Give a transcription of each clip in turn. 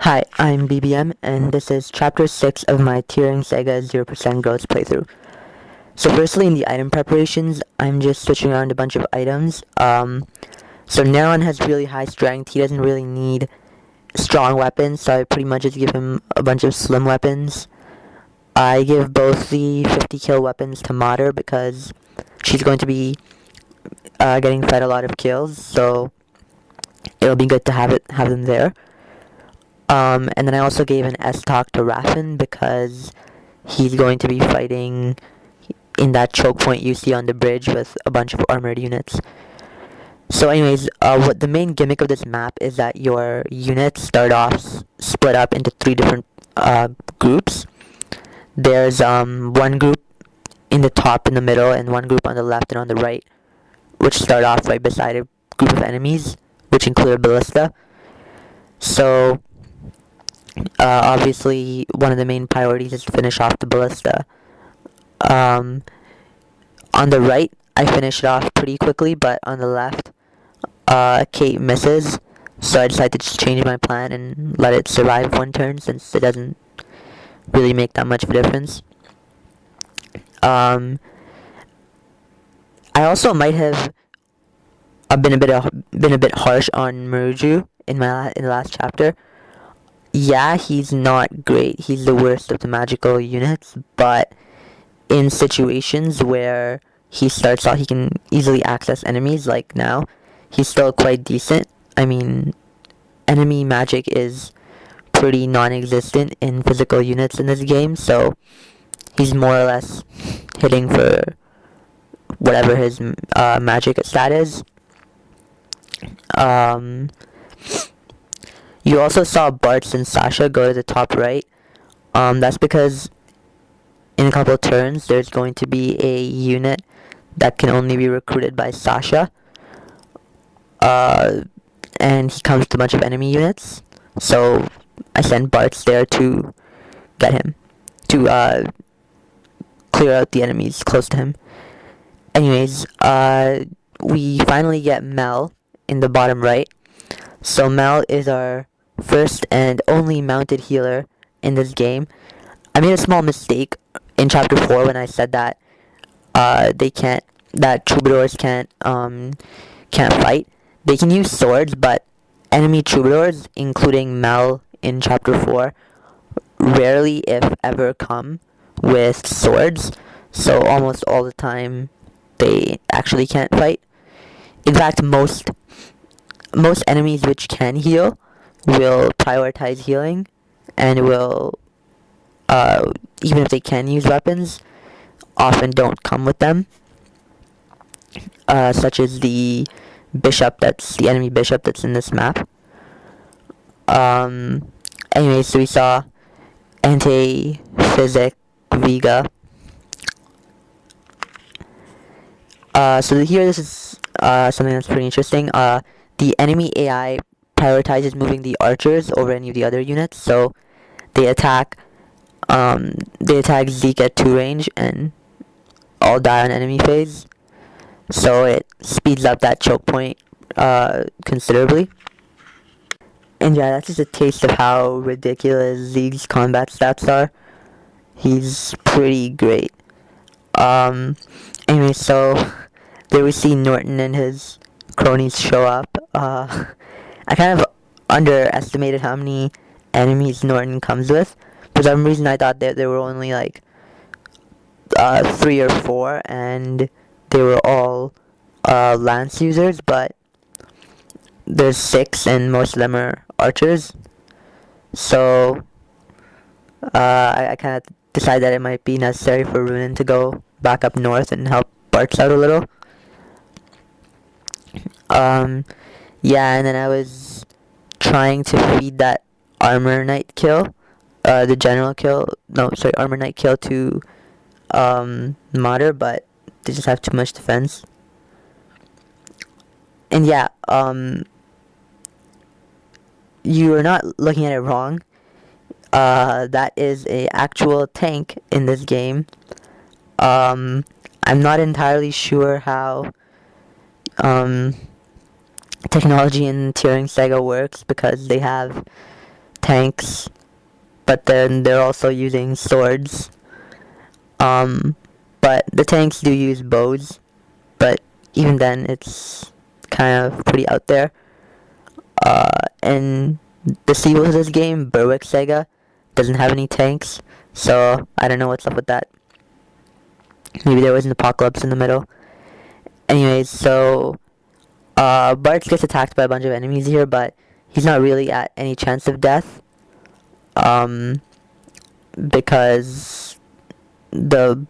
Hi, I'm BBM, and this is Chapter 6 of my Tearing Saga 0% Growth playthrough. So firstly, in the item preparations, I'm just switching around a bunch of items. So Neron has really high strength. He doesn't really need strong weapons, so I pretty much just give him a bunch of slim weapons. I give both the 50 kill weapons to Mater because she's going to be getting fed a lot of kills, so it'll be good to have them there. And then I also gave an S-Talk to Raffen because he's going to be fighting in that choke point you see on the bridge with a bunch of armored units. So anyways, what the main gimmick of this map is that your units start off split up into three different groups. There's one group in the top, in the middle, and one group on the left and on the right, which start off right beside a group of enemies, which include a ballista. So obviously, one of the main priorities is to finish off the ballista. On the right, I finish it off pretty quickly, but on the left, Kate misses, so I decided to just change my plan and let it survive one turn since it doesn't really make that much of a difference. I also might have been a bit harsh on Maruju in the last chapter. Yeah, he's not great. He's the worst of the magical units, but in situations where he starts out, he can easily access enemies, like now, he's still quite decent. I mean, enemy magic is pretty non-existent in physical units in this game, so he's more or less hitting for whatever his magic stat is. You also saw Bartz and Sasha go to the top right. That's because in a couple of turns, there's going to be a unit that can only be recruited by Sasha. And he comes with a bunch of enemy units. So I send Bartz there to get him, to clear out the enemies close to him. Anyways, we finally get Mel in the bottom right. So Mel is our first and only mounted healer in this game. I made a small mistake in chapter 4 when I said that that troubadours can't fight. They can use swords, but enemy troubadours, including Mel in chapter 4, rarely, if ever, come with swords. So almost all the time, they actually can't fight. In fact, most enemies which can heal will prioritize healing and will, even if they can use weapons, often don't come with them. Such as the enemy bishop that's in this map. Anyway, so we saw Anti-Physic Vega. So here this is something that's pretty interesting. The enemy AI prioritizes moving the archers over any of the other units, so they attack Zeke at 2 range and all die on enemy phase. So it speeds up that choke point considerably. And yeah, that's just a taste of how ridiculous Zeke's combat stats are. He's pretty great. Anyway, so there we see Norton and his cronies show up. I kind of underestimated how many enemies Norton comes with. For some reason, I thought that there were only like 3 or 4, and they were all lance users, but there's 6, and most of them are archers. So I kind of decided that it might be necessary for Runen to go back up north and help Bartz out a little. Yeah, and then I was trying to feed that armor knight kill, armor knight kill to Mater, but they just have too much defense. And yeah, you are not looking at it wrong. That is a actual tank in this game. I'm not entirely sure how technology in Tearing Saga works because they have tanks, but then they're also using swords. But the tanks do use bows, but even then it's kind of pretty out there. And the sequel to this game, Berwick Saga, doesn't have any tanks, so I don't know what's up with that. Maybe there was an apocalypse in the middle. Anyways, so Bart gets attacked by a bunch of enemies here, but he's not really at any chance of death. Because the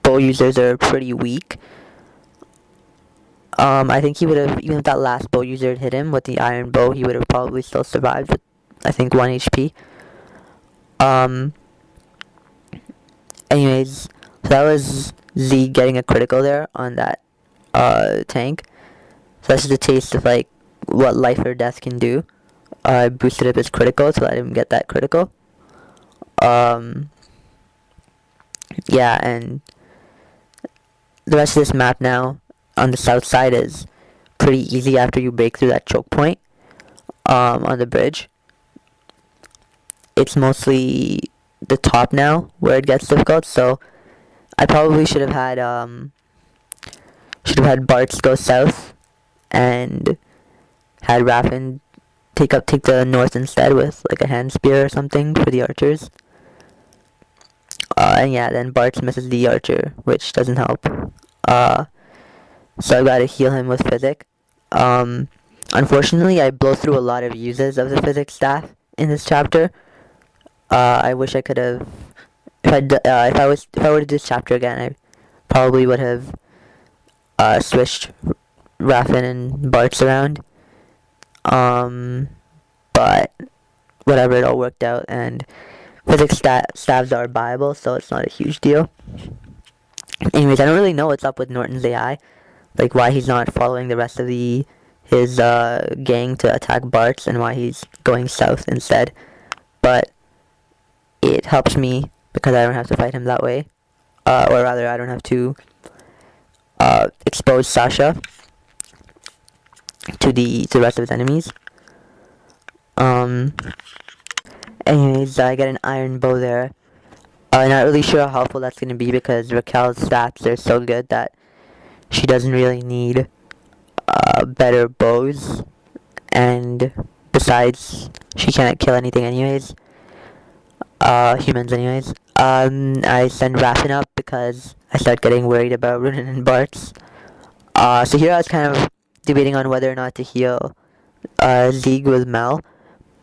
bow users are pretty weak. I think he would have, even if that last bow user had hit him with the iron bow, he would have probably still survived with, I think, 1 HP. Anyways, so that was Z getting a critical there on that tank. So that's just a taste of like what life or death can do. I boosted up his critical to let him get that critical. Yeah, and the rest of this map now on the south side is pretty easy after you break through that choke point on the bridge. It's mostly the top now where it gets difficult, so I probably should have had Bart's go south and had Raffin take the north instead with like a hand spear or something for the archers. And yeah, then Bart misses the archer, which doesn't help. So I gotta heal him with physic. Unfortunately, I blow through a lot of uses of the physic staff in this chapter. I wish I could have. If I were to do this chapter again, I probably would have switched Raffin and Bart's around. But whatever, it all worked out, and physic staves are viable, so it's not a huge deal. Anyways, I don't really know what's up with Norton's AI, like why he's not following the rest of his gang to attack Bart's, and why he's going south instead. But it helps me because I don't have to fight him that way, or rather, I don't have to expose Sasha to the rest of his enemies. Anyways, I get an iron bow there. Not really sure how helpful that's going to be because Raquel's stats are so good that she doesn't really need better bows. And besides, she can't kill anything anyways. Humans anyways. I send Raffin up because I start getting worried about Runin and Bart's. So here I was kind of debating on whether or not to heal Zeeg with Mel.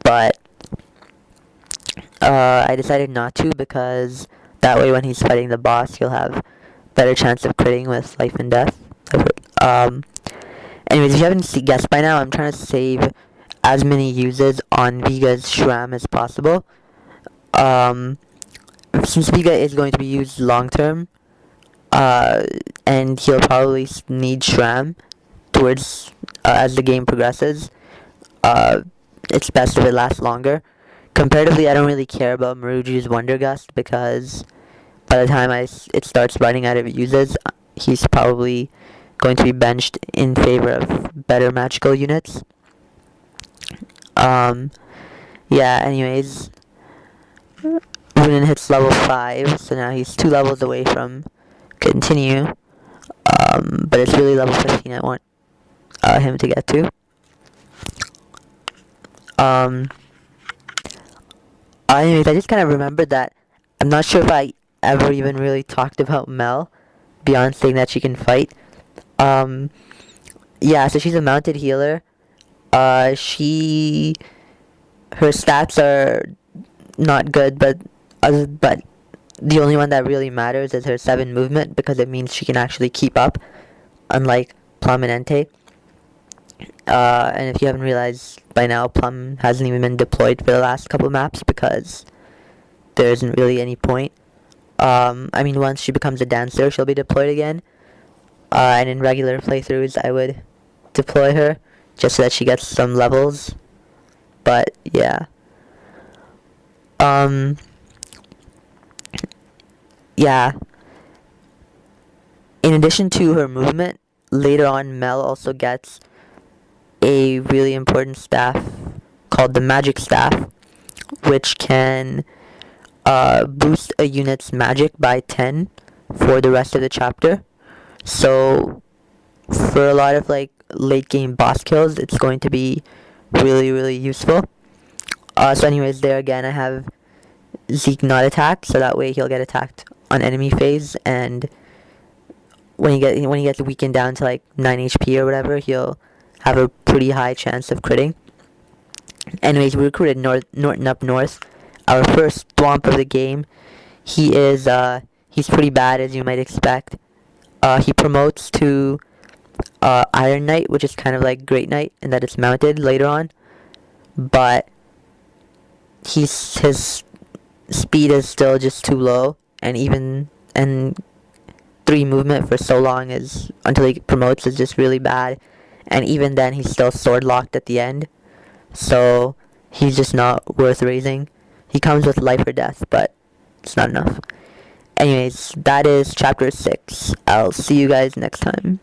But I decided not to because that way when he's fighting the boss, he'll have better chance of critting with life and death. Anyways, if you haven't guessed by now, I'm trying to save as many uses on Viga's Shram as possible. Since Viga is going to be used long term, and he'll probably need Shram towards as the game progresses, it's best if it lasts longer. Comparatively, I don't really care about Maruju's Wonder Gust because by the time it starts running out of uses, he's probably going to be benched in favor of better magical units. Yeah, anyways, Runin hits level 5, so now he's 2 levels away from continue, but it's really level 15 I want him to get to. Anyways, I just kind of remembered that I'm not sure if I ever even really talked about Mel beyond saying that she can fight. Yeah, so she's a mounted healer. Her stats are not good, but the only one that really matters is her 7 movement because it means she can actually keep up, unlike Plum and Entei. And if you haven't realized by now, Plum hasn't even been deployed for the last couple maps because there isn't really any point. I mean, once she becomes a dancer, she'll be deployed again. And in regular playthroughs, I would deploy her just so that she gets some levels. But yeah. Yeah. In addition to her movement, later on Mel also gets a really important staff called the Magic Staff, which can boost a unit's magic by 10 for the rest of the chapter. So for a lot of like late game boss kills, it's going to be really useful. So anyways, there again I have Zeke not attack, so that way he'll get attacked on enemy phase, and when he gets weakened down to like 9 HP or whatever, he'll have a pretty high chance of critting. Anyways, we recruited Norton up north, our first Thwomp of the game. He's pretty bad, as you might expect. He promotes to Iron Knight, which is kind of like Great Knight, in that it's mounted later on, but his speed is still just too low, and 3 movement for so long is until he promotes is just really bad, and even then he's still sword locked at the end, so he's just not worth raising. He comes with life or death, but it's not enough. Anyways, that is chapter 6. I'll see you guys next time.